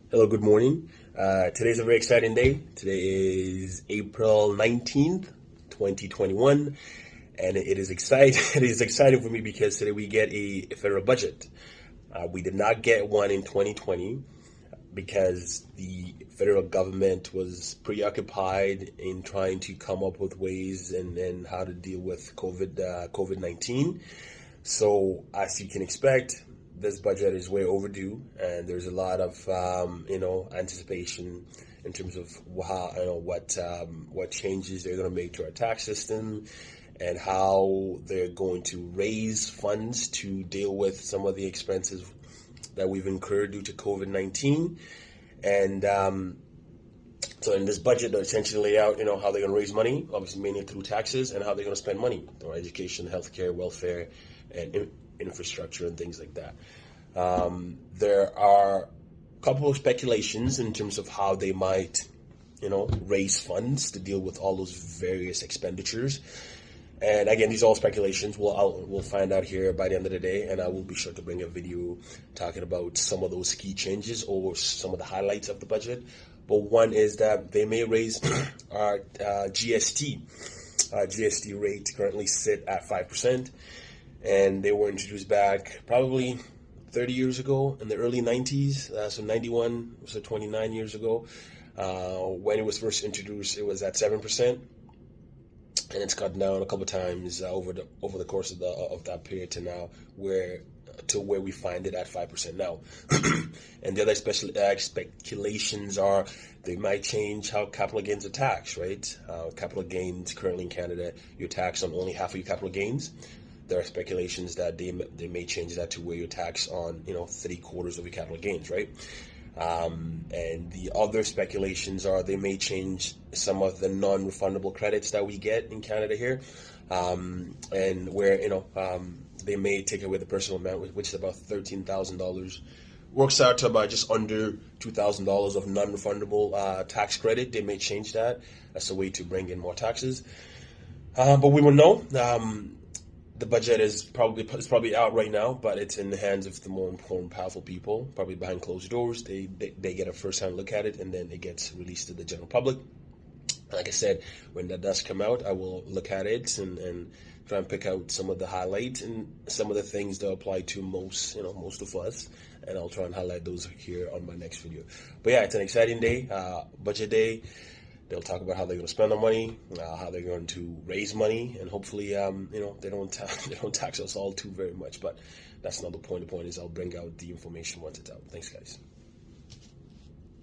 Hello, good morning. Today's a very exciting day. Today is April 19th, 2021, and it is exciting. It is exciting for me because today we get a federal budget. We did not get one in 2020 because the federal government was preoccupied in trying to come up with ways and how to deal with COVID-19. So, as you can expect, this budget is way overdue, and there's a lot of anticipation in terms of how what changes they're going to make to our tax system, and how they're going to raise funds to deal with some of the expenses that we've incurred due to COVID-19. And so in this budget, they essentially lay out, how they're going to raise money, obviously mainly through taxes, and how they're going to spend money on education, healthcare, welfare, and infrastructure and things like that. There are a couple of speculations in terms of how they might, raise funds to deal with all those various expenditures. And again, these are all speculations. We'll find out here by the end of the day, and I will be sure to bring a video talking about some of those key changes or some of the highlights of the budget. But one is that they may raise our GST. GST rate currently sit at 5%, and they were introduced back probably 30 years ago in the early 90s, so 91, so 29 years ago. When it was first introduced, it was at 7%. And it's cut down a couple of times over the course of that period to now, where we find it at 5% now. And the other speculations are they might change how capital gains are taxed, right? Capital gains currently in Canada, you're taxed on only half of your capital gains. There are speculations that they may change that to where you're taxed on 3/4 of your capital gains, right? And the other speculations are they may change some of the non-refundable credits that we get in Canada here, and where they may take away the personal amount, which is about $13,000. Works out to about just under $2,000 of non-refundable tax credit. They may change that as a way to bring in more taxes, but we will know. The budget is probably out right now, but it's in the hands of the more important, powerful people, probably behind closed doors. They get a first-hand look at it, and then it gets released to the general public. Like I said, when that does come out, I will look at it and try and pick out some of the highlights and some of the things that apply to most of us, and I'll try and highlight those here on my next video. But yeah, it's an exciting day, budget day. They'll talk about how they're going to spend the money, how they're going to raise money, and hopefully, they don't tax us all too very much. But that's not the point. The point is I'll bring out the information once it's out. Thanks, guys.